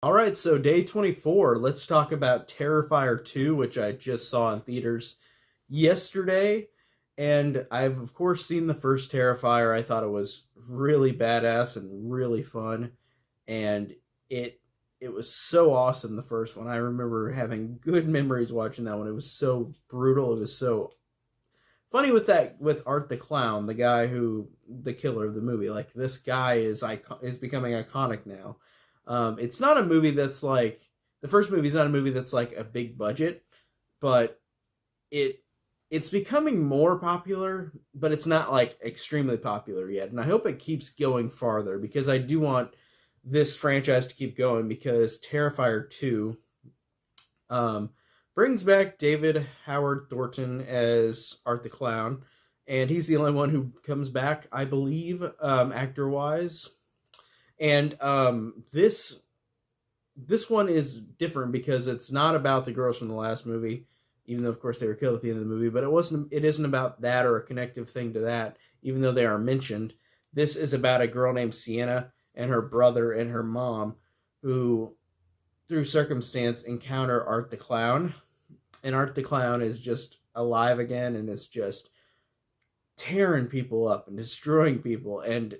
All right, so day 24, let's talk about Terrifier 2, which I just saw in theaters yesterday. And I've, of course, seen the first Terrifier. I thought it was really badass and really fun. And it it was so awesome, the first one. I remember having good memories watching that one. It was so brutal. It was so funny with Art the Clown, the guy who the killer of the movie. Like this guy is becoming iconic now. It's not a movie that's like the first movie is not a movie that's like a big budget, but it it's becoming more popular, but it's not like extremely popular yet. And I hope it keeps going farther because I do want this franchise to keep going because Terrifier 2 um, brings back David Howard Thornton as Art the Clown, and he's the only one who comes back, I believe, actor wise. And this one is different because it's not about the girls from the last movie, even though of course they were killed at the end of the movie. But it isn't about that or a connective thing to that, even though they are mentioned. This is about a girl named Sienna and her brother and her mom, who through circumstance encounter Art the Clown, and Art the Clown is just alive again and is just tearing people up and destroying people, and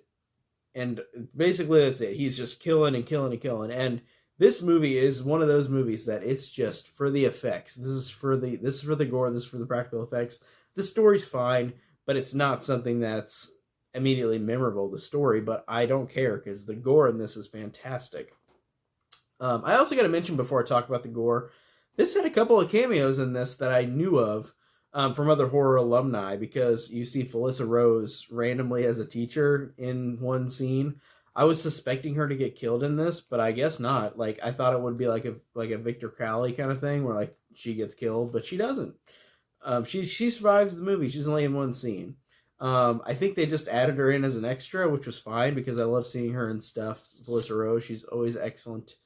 basically that's it. He's just killing and killing and killing. And this movie is one of those movies that it's just for the effects. This is for the gore. This is for the practical effects. The story's fine, but it's not something that's immediately memorable. The story, but I don't care because the gore in this is fantastic. I also got to mention before I talk about the gore, this had a couple of cameos in this that I knew of from other horror alumni, because you see Felissa Rose randomly as a teacher in one scene. I was suspecting her to get killed in this, but I guess not. Like I thought it would be like a Victor Crowley kind of thing where like she gets killed, but she doesn't. She survives the movie. She's only in one scene. I think they just added her in as an extra, which was fine because I love seeing her in stuff. Felissa Rose, she's always excellent.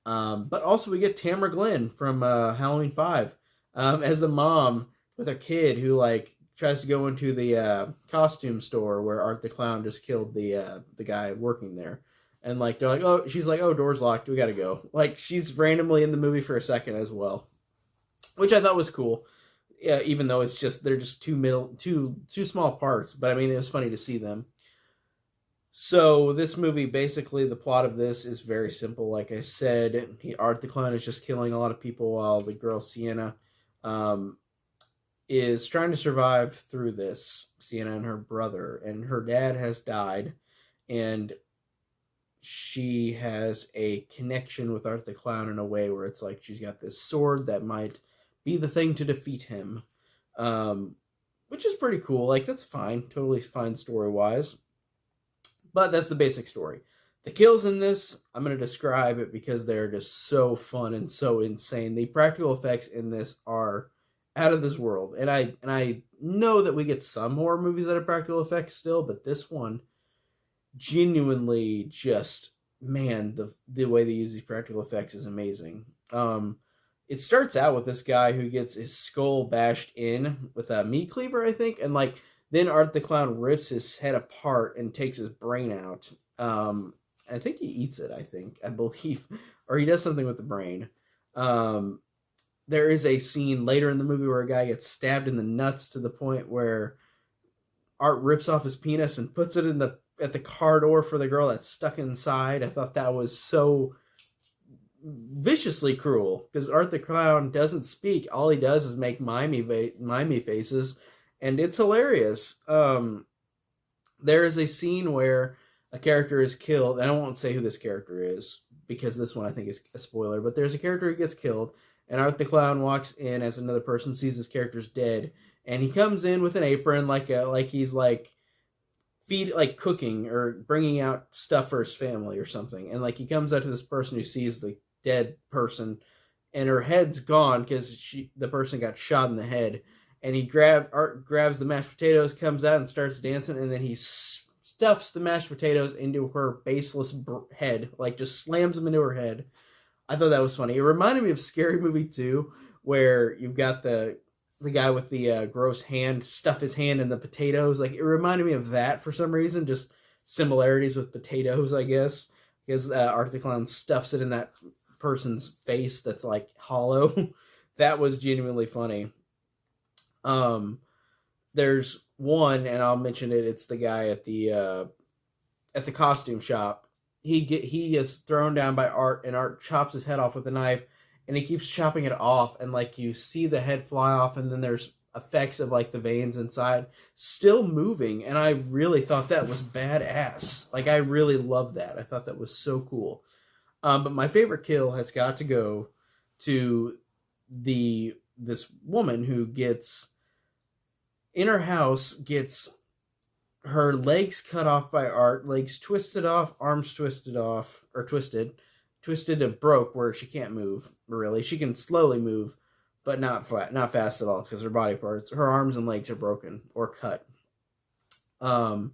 But also we get Tamara Glenn from Halloween 5 as the mom with a kid who like tries to go into the costume store where Art the Clown just killed the guy working there. And like they're like, oh, she's like, oh, door's locked, we gotta go. Like she's randomly in the movie for a second as well, which I thought was cool. Yeah, even though it's just they're just two small parts, but I mean it was funny to see them. So this movie, basically, the plot of this is very simple. Like I said, Art the Clown is just killing a lot of people while the girl Sienna um, is trying to survive through this. Sienna and her brother, and her dad has died, and she has a connection with Art the Clown in a way where it's like she's got this sword that might be the thing to defeat him, um, which is pretty cool. Like that's fine, totally fine story wise. But that's the basic story. The kills in this, I'm going to describe it because they're just so fun and so insane. The practical effects in this are out of this world. And I know that we get some horror movies that have practical effects still, but this one genuinely just, man, the way they use these practical effects is amazing. It starts out with this guy who gets his skull bashed in with a meat cleaver, I think, and like then Art the Clown rips his head apart and takes his brain out. I think he eats it, I believe. Or he does something with the brain. Um, there is a scene later in the movie where a guy gets stabbed in the nuts to the point where Art rips off his penis and puts it at the car door for the girl that's stuck inside. I thought that was so viciously cruel because Art the Clown doesn't speak. All he does is make mimey faces, and it's hilarious. There is a scene where a character is killed, and I won't say who this character is because this one I think is a spoiler, but there's a character who gets killed, and Art the Clown walks in as another person sees this character's dead, and he comes in with an apron like he's like cooking or bringing out stuff for his family or something, and like he comes out to this person who sees the dead person, and her head's gone because the person got shot in the head. And Art grabs the mashed potatoes, comes out and starts dancing, and then he stuffs the mashed potatoes into her baseless head, like just slams them into her head. I thought that was funny. It reminded me of Scary Movie 2, where you've got the guy with the gross hand stuff his hand in the potatoes. Like it reminded me of that for some reason, just similarities with potatoes, I guess, because Art the Clown stuffs it in that person's face that's like hollow. That was genuinely funny. There's one, and I'll mention it. It's the guy at the costume shop. He gets thrown down by Art, and Art chops his head off with a knife, and he keeps chopping it off, and like you see the head fly off, and then there's effects of like the veins inside still moving, and I really thought that was badass. Like I really loved that. I thought that was so cool. But my favorite kill has got to go to this woman who gets in her house, gets her legs cut off by Art, legs twisted off, arms twisted off, or twisted and broke where she can't move, really. She can slowly move, but not fast at all, because her body parts, her arms and legs are broken or cut. And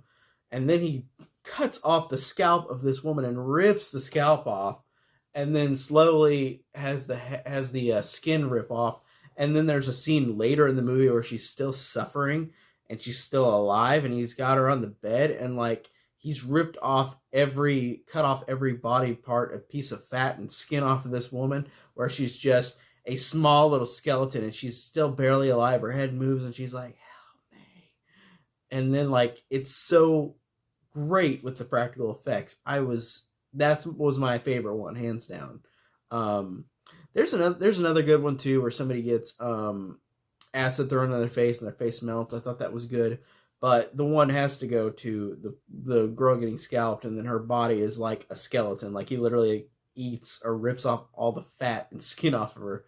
then he cuts off the scalp of this woman and rips the scalp off, and then slowly has the skin rip off. And then there's a scene later in the movie where she's still suffering and she's still alive, and he's got her on the bed, and like he's cut off every body part, a piece of fat and skin off of this woman, where she's just a small little skeleton and she's still barely alive. Her head moves and she's like, help me. And then like it's so great with the practical effects. That was my favorite one, hands down. There's another good one too, where somebody gets acid thrown in their face and their face melts. I thought that was good, but the one has to go to the girl getting scalped, and then her body is like a skeleton. Like he literally eats or rips off all the fat and skin off of her.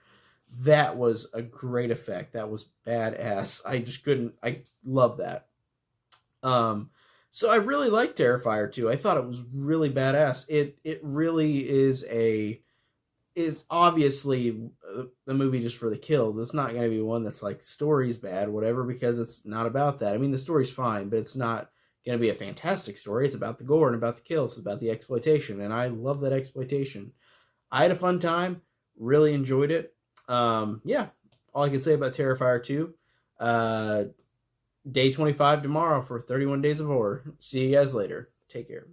That was a great effect. That was badass. I love that. So I really liked Terrifier 2. I thought it was really badass. It really is obviously a movie just for the kills. It's not going to be one that's like story's bad, whatever, because it's not about that. I mean, the story's fine, but it's not going to be a fantastic story. It's about the gore and about the kills. It's about the exploitation, and I love that exploitation. I had a fun time. Really enjoyed it. Yeah, all I can say about Terrifier 2. Day 25 tomorrow for 31 Days of Horror. See you guys later. Take care.